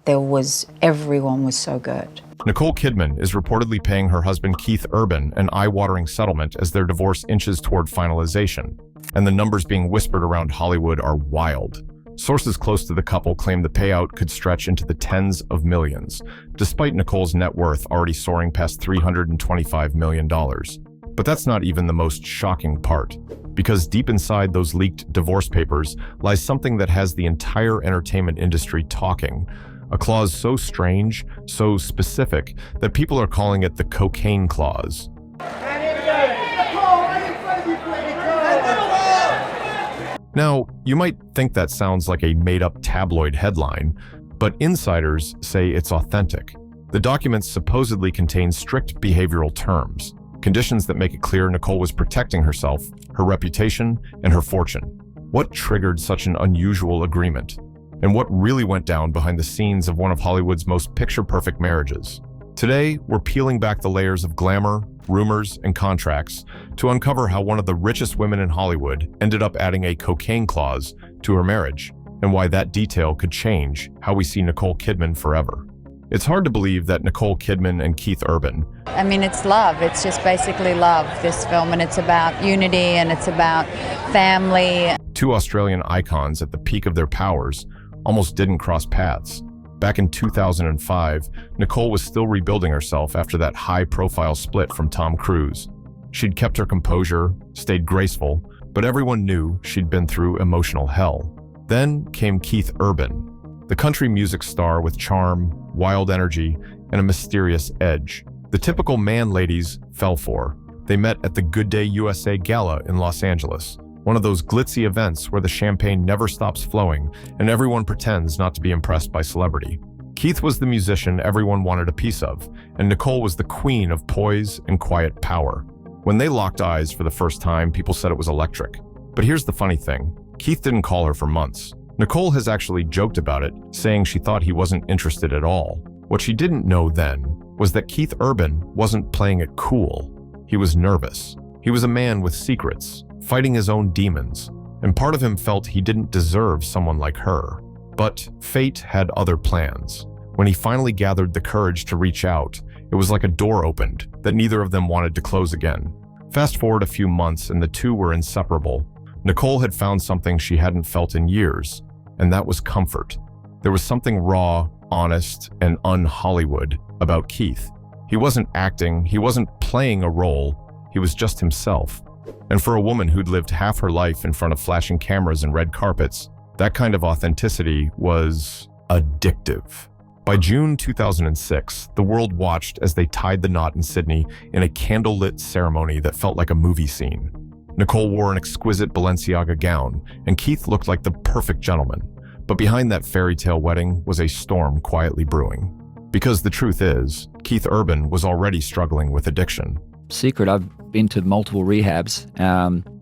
Everyone was so good. Nicole Kidman is reportedly paying her husband Keith Urban an eye-watering settlement as their divorce inches toward finalization, and the numbers being whispered around Hollywood are wild. Sources close to the couple claim the payout could stretch into the tens of millions, despite Nicole's net worth already soaring past $325 million. But that's not even the most shocking part, because deep inside those leaked divorce papers lies something that has the entire entertainment industry talking. A clause so strange, so specific, that people are calling it the cocaine clause. Now, you might think that sounds like a made-up tabloid headline, but insiders say it's authentic. The documents supposedly contain strict behavioral terms, conditions that make it clear Nicole was protecting herself, her reputation, and her fortune. What triggered such an unusual agreement? And what really went down behind the scenes of one of Hollywood's most picture-perfect marriages? Today, we're peeling back the layers of glamour, rumors, and contracts to uncover how one of the richest women in Hollywood ended up adding a cocaine clause to her marriage, and why that detail could change how we see Nicole Kidman forever. It's hard to believe that Nicole Kidman and Keith Urban— I mean, it's love. It's just basically love, this film, and it's about unity and it's about family. Two Australian icons at the peak of their powers almost didn't cross paths. Back in 2005, Nicole was still rebuilding herself after that high-profile split from Tom Cruise. She'd kept her composure, stayed graceful, but everyone knew she'd been through emotional hell. Then came Keith Urban, the country music star with charm, wild energy, and a mysterious edge. The typical man ladies fell for. They met at the Good Day USA Gala in Los Angeles, one of those glitzy events where the champagne never stops flowing and everyone pretends not to be impressed by celebrity. Keith was the musician everyone wanted a piece of, and Nicole was the queen of poise and quiet power. When they locked eyes for the first time, people said it was electric. But here's the funny thing. Keith didn't call her for months. Nicole has actually joked about it, saying she thought he wasn't interested at all. What she didn't know then was that Keith Urban wasn't playing it cool. He was nervous. He was a man with secrets, fighting his own demons, and part of him felt he didn't deserve someone like her. But fate had other plans. When he finally gathered the courage to reach out, it was like a door opened that neither of them wanted to close again. Fast forward a few months and the two were inseparable. Nicole had found something she hadn't felt in years, and that was comfort. There was something raw, honest, and un-Hollywood about Keith. He wasn't acting, he wasn't playing a role, he was just himself. And for a woman who'd lived half her life in front of flashing cameras and red carpets, that kind of authenticity was addictive. By June 2006, the world watched as they tied the knot in Sydney in a candlelit ceremony that felt like a movie scene. Nicole wore an exquisite Balenciaga gown, and Keith looked like the perfect gentleman. But behind that fairy tale wedding was a storm quietly brewing. Because the truth is, Keith Urban was already struggling with addiction. Secret, I've been to multiple rehabs.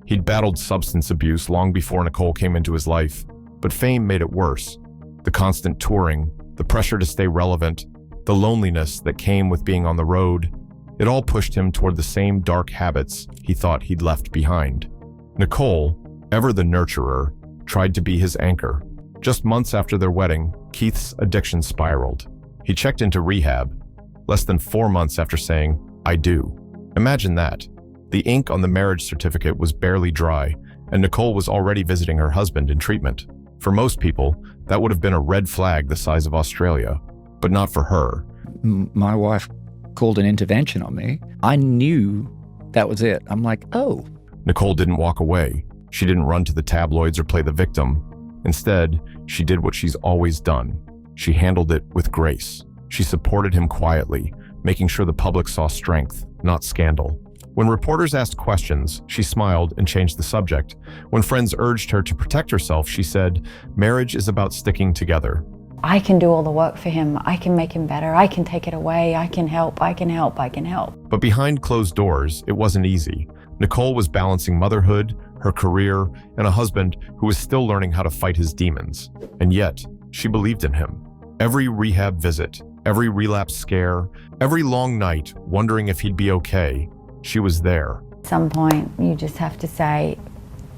He'd battled substance abuse long before Nicole came into his life, but fame made it worse. The constant touring, the pressure to stay relevant, the loneliness that came with being on the road, it all pushed him toward the same dark habits he thought he'd left behind. Nicole, ever the nurturer, tried to be his anchor. Just months after their wedding, Keith's addiction spiraled. He checked into rehab, less than 4 months after saying, "I do." Imagine that. The ink on the marriage certificate was barely dry, and Nicole was already visiting her husband in treatment. For most people, that would have been a red flag the size of Australia, but not for her. My wife called an intervention on me. I knew that was it. I'm like, oh. Nicole didn't walk away. She didn't run to the tabloids or play the victim. Instead, she did what she's always done. She handled it with grace. She supported him quietly, making sure the public saw strength, not scandal. When reporters asked questions, she smiled and changed the subject. When friends urged her to protect herself, she said, "Marriage is about sticking together." I can do all the work for him. I can make him better. I can take it away. I can help. I can help. I can help. But behind closed doors, it wasn't easy. Nicole was balancing motherhood, her career, and a husband who was still learning how to fight his demons. And yet, she believed in him. Every rehab visit, every relapse scare, every long night wondering if he'd be okay, she was there. At some point, you just have to say,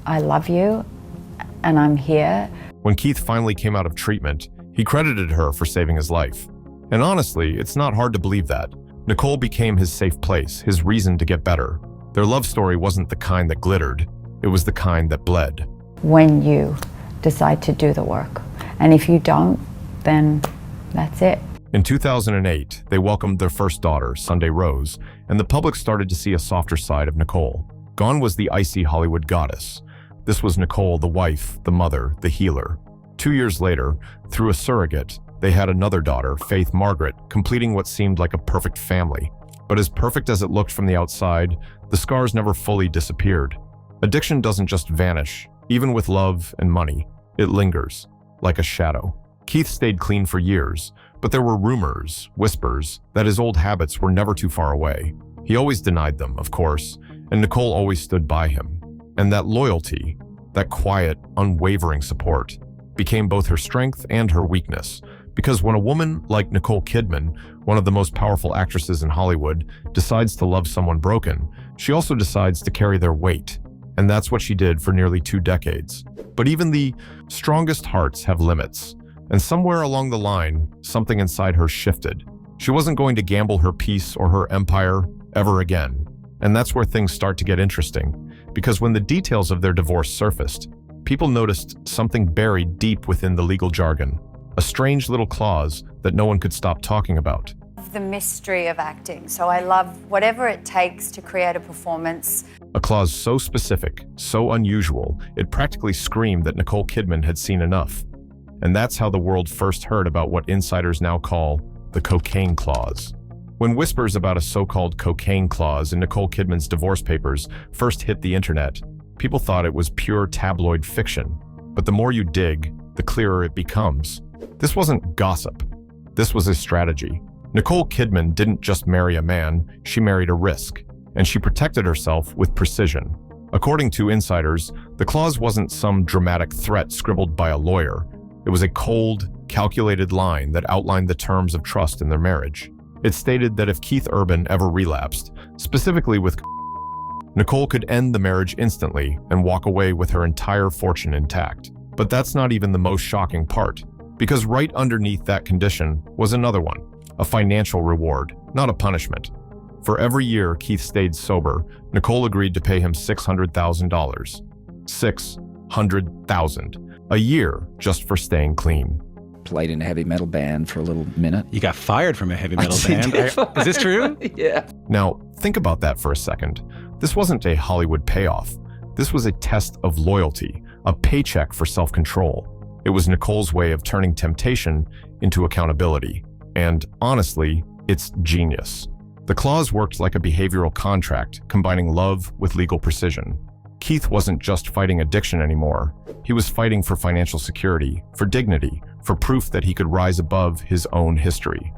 I love you, and I'm here. When Keith finally came out of treatment, He credited her for saving his life. And honestly, it's not hard to believe that. Nicole became his safe place, his reason to get better. Their love story wasn't the kind that glittered, it was the kind that bled. When you decide to do the work, and if you don't, then that's it. In 2008, they welcomed their first daughter, Sunday Rose, and the public started to see a softer side of Nicole. Gone was the icy Hollywood goddess. This was Nicole, the wife, the mother, the healer. 2 years later, through a surrogate, they had another daughter, Faith Margaret, completing what seemed like a perfect family. But as perfect as it looked from the outside, the scars never fully disappeared. Addiction doesn't just vanish. Even with love and money, it lingers, like a shadow. Keith stayed clean for years, but there were rumors, whispers, that his old habits were never too far away. He always denied them, of course, and Nicole always stood by him. And that loyalty, that quiet, unwavering support, became both her strength and her weakness. Because when a woman like Nicole Kidman, one of the most powerful actresses in Hollywood, decides to love someone broken, she also decides to carry their weight. And that's what she did for nearly 2 decades. But even the strongest hearts have limits. And somewhere along the line, something inside her shifted. She wasn't going to gamble her peace or her empire ever again. And that's where things start to get interesting. Because when the details of their divorce surfaced, people noticed something buried deep within the legal jargon. A strange little clause that no one could stop talking about. The mystery of acting. So I love whatever it takes to create a performance. A clause so specific, so unusual, it practically screamed that Nicole Kidman had seen enough. And that's how the world first heard about what insiders now call the cocaine clause. When whispers about a so-called cocaine clause in Nicole Kidman's divorce papers first hit the internet, people thought it was pure tabloid fiction. But the more you dig, the clearer it becomes. This wasn't gossip. This was a strategy. Nicole Kidman didn't just marry a man, she married a risk. And she protected herself with precision. According to insiders, the clause wasn't some dramatic threat scribbled by a lawyer. It was a cold, calculated line that outlined the terms of trust in their marriage. It stated that if Keith Urban ever relapsed, specifically with Nicole could end the marriage instantly and walk away with her entire fortune intact. But that's not even the most shocking part, because right underneath that condition was another one, a financial reward, not a punishment. For every year Keith stayed sober, Nicole agreed to pay him $600,000. $600,000 a year just for staying clean. Played in a heavy metal band for a little minute. You got fired from a heavy metal band. Is this true? Yeah. Now, think about that for a second. This wasn't a Hollywood payoff. This was a test of loyalty, a paycheck for self-control. It was Nicole's way of turning temptation into accountability. And honestly, it's genius. The clause worked like a behavioral contract, combining love with legal precision. Keith wasn't just fighting addiction anymore. He was fighting for financial security, for dignity, for proof that he could rise above his own history.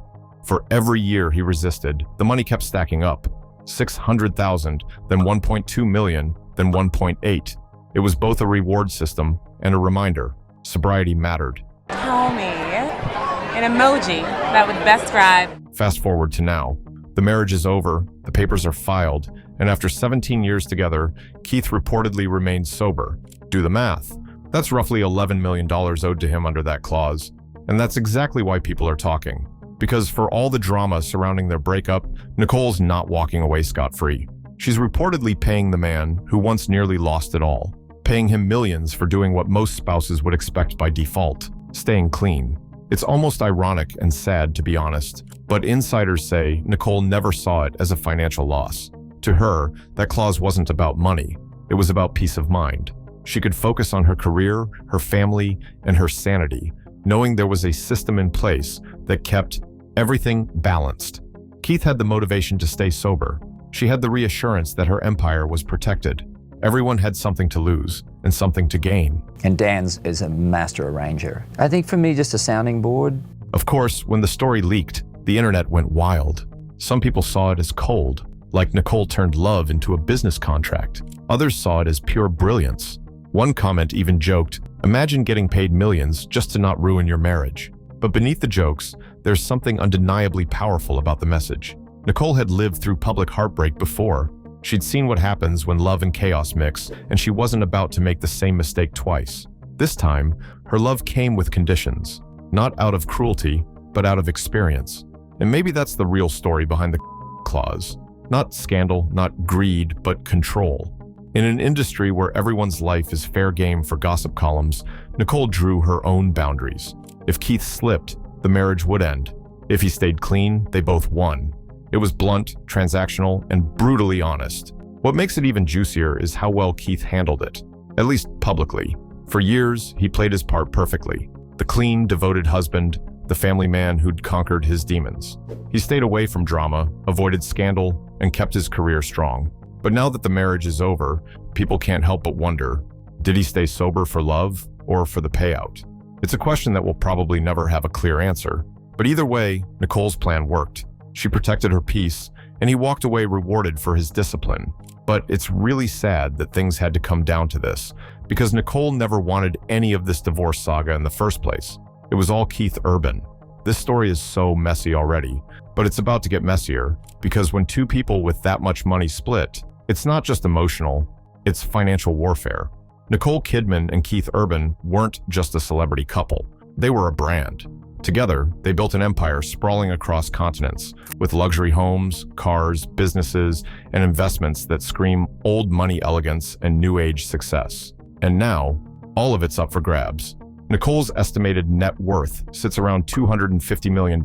For every year he resisted, the money kept stacking up. 600,000, then 1.2 million, then 1.8. It was both a reward system and a reminder. Sobriety mattered. Call me an emoji that would best describe. Fast forward to now. The marriage is over, the papers are filed, and after 17 years together, Keith reportedly remained sober. Do the math. That's roughly $11 million owed to him under that clause. And that's exactly why people are talking. Because for all the drama surrounding their breakup, Nicole's not walking away scot-free. She's reportedly paying the man who once nearly lost it all, paying him millions for doing what most spouses would expect by default, staying clean. It's almost ironic and sad, to be honest, but insiders say Nicole never saw it as a financial loss. To her, that clause wasn't about money. It was about peace of mind. She could focus on her career, her family, and her sanity, knowing there was a system in place that kept everything balanced. Keith had the motivation to stay sober. She had the reassurance that her empire was protected. Everyone had something to lose and something to gain. And Dan's is a master arranger. I think for me, just a sounding board. Of course, when the story leaked, the internet went wild. Some people saw it as cold, like Nicole turned love into a business contract. Others saw it as pure brilliance. One comment even joked, "Imagine getting paid millions just to not ruin your marriage." But beneath the jokes, there's something undeniably powerful about the message. Nicole had lived through public heartbreak before. She'd seen what happens when love and chaos mix, and she wasn't about to make the same mistake twice. This time, her love came with conditions. not out of cruelty, but out of experience. And maybe that's the real story behind the clause. Not scandal, not greed, but control. In an industry where everyone's life is fair game for gossip columns, Nicole drew her own boundaries. If Keith slipped, the marriage would end. If he stayed clean, they both won. It was blunt, transactional, and brutally honest. What makes it even juicier is how well Keith handled it, at least publicly. For years, he played his part perfectly. The clean, devoted husband, the family man who'd conquered his demons. He stayed away from drama, avoided scandal, and kept his career strong. But now that the marriage is over, people can't help but wonder, did he stay sober for love or for the payout? It's a question that will probably never have a clear answer. But either way, Nicole's plan worked. She protected her peace, and he walked away rewarded for his discipline. But it's really sad that things had to come down to this, because Nicole never wanted any of this divorce saga in the first place. It was all Keith Urban. This story is so messy already, but it's about to get messier, because when two people with that much money split, it's not just emotional, it's financial warfare. Nicole Kidman and Keith Urban weren't just a celebrity couple, they were a brand. Together, they built an empire sprawling across continents, with luxury homes, cars, businesses, and investments that scream old money elegance and new age success. And now, all of it's up for grabs. Nicole's estimated net worth sits around $250 million,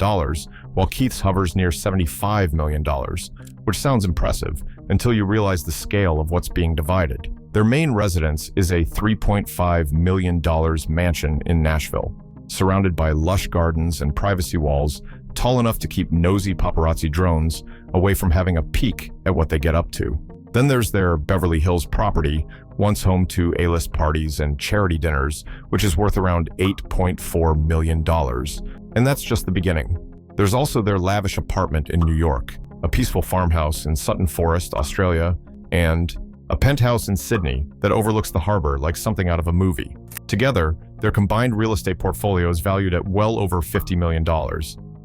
while Keith's hovers near $75 million, which sounds impressive until you realize the scale of what's being divided. Their main residence is a $3.5 million mansion in Nashville, surrounded by lush gardens and privacy walls tall enough to keep nosy paparazzi drones away from having a peek at what they get up to. Then there's their Beverly Hills property, once home to A-list parties and charity dinners, which is worth around $8.4 million. And that's just the beginning. There's also their lavish apartment in New York, a peaceful farmhouse in Sutton Forest, Australia, and a penthouse in Sydney that overlooks the harbor like something out of a movie. Together, their combined real estate portfolio is valued at well over $50 million.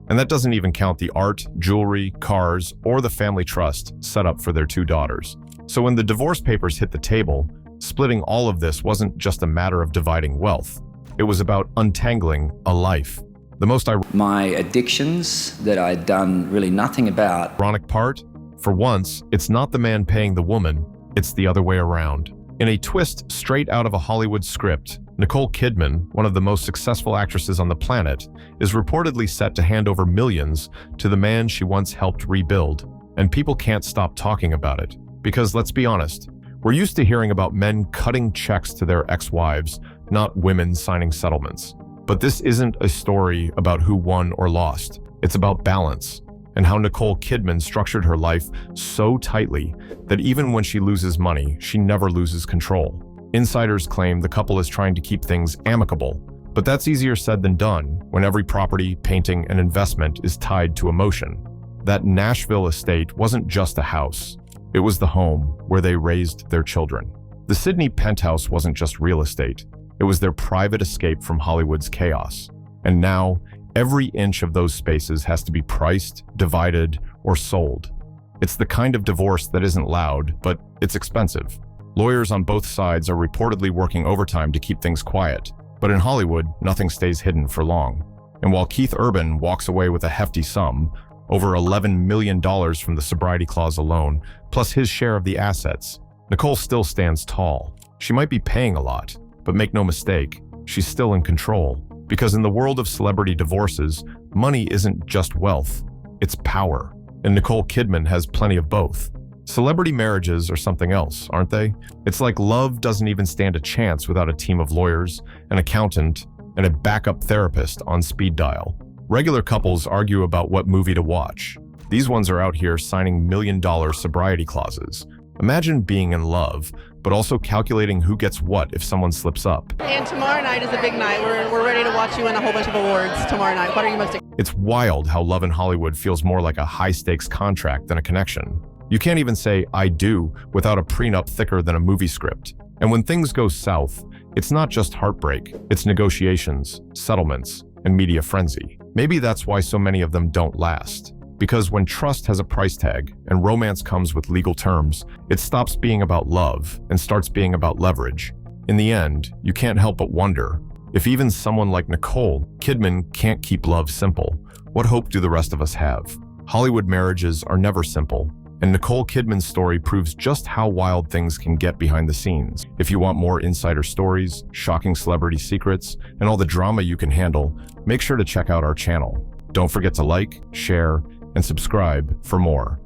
And that doesn't even count the art, jewelry, cars, or the family trust set up for their two daughters. So when the divorce papers hit the table, splitting all of this wasn't just a matter of dividing wealth. It was about untangling a life. The most My addictions that I'd done really nothing about. ironic part, for once, it's not the man paying the woman, it's the other way around. In a twist straight out of a Hollywood script, Nicole Kidman, one of the most successful actresses on the planet, is reportedly set to hand over millions to the man she once helped rebuild. And people can't stop talking about it. Because let's be honest, we're used to hearing about men cutting checks to their ex-wives, not women signing settlements. But this isn't a story about who won or lost. It's about balance, and how Nicole Kidman structured her life so tightly that even when she loses money, she never loses control. Insiders claim the couple is trying to keep things amicable, but that's easier said than done when every property, painting, and investment is tied to emotion. That Nashville estate wasn't just a house. It was the home where they raised their children. The Sydney penthouse wasn't just real estate. It was their private escape from Hollywood's chaos. And now, every inch of those spaces has to be priced, divided, or sold. It's the kind of divorce that isn't loud, but it's expensive. Lawyers on both sides are reportedly working overtime to keep things quiet. But in Hollywood, nothing stays hidden for long. And while Keith Urban walks away with a hefty sum, over $11 million from the sobriety clause alone, plus his share of the assets, Nicole still stands tall. She might be paying a lot, but make no mistake, she's still in control. Because in the world of celebrity divorces, money isn't just wealth, it's power. And Nicole Kidman has plenty of both. Celebrity marriages are something else, aren't they? It's like love doesn't even stand a chance without a team of lawyers, an accountant, and a backup therapist on speed dial. Regular couples argue about what movie to watch. These ones are out here signing million-dollar sobriety clauses. Imagine being in love, but also calculating who gets what if someone slips up. And tomorrow night is a big night. We're ready to watch you win a whole bunch of awards tomorrow night. What are you most excited? It's wild how love in Hollywood feels more like a high-stakes contract than a connection. You can't even say, I do, without a prenup thicker than a movie script. And when things go south, it's not just heartbreak, it's negotiations, settlements, and media frenzy. Maybe that's why so many of them don't last. Because when trust has a price tag and romance comes with legal terms, it stops being about love and starts being about leverage. In the end, you can't help but wonder, If even someone like Nicole Kidman can't keep love simple, what hope do the rest of us have? Hollywood marriages are never simple, and Nicole Kidman's story proves just how wild things can get behind the scenes. If you want more insider stories, shocking celebrity secrets, and all the drama you can handle, make sure to check out our channel. Don't forget to like, share, and subscribe for more.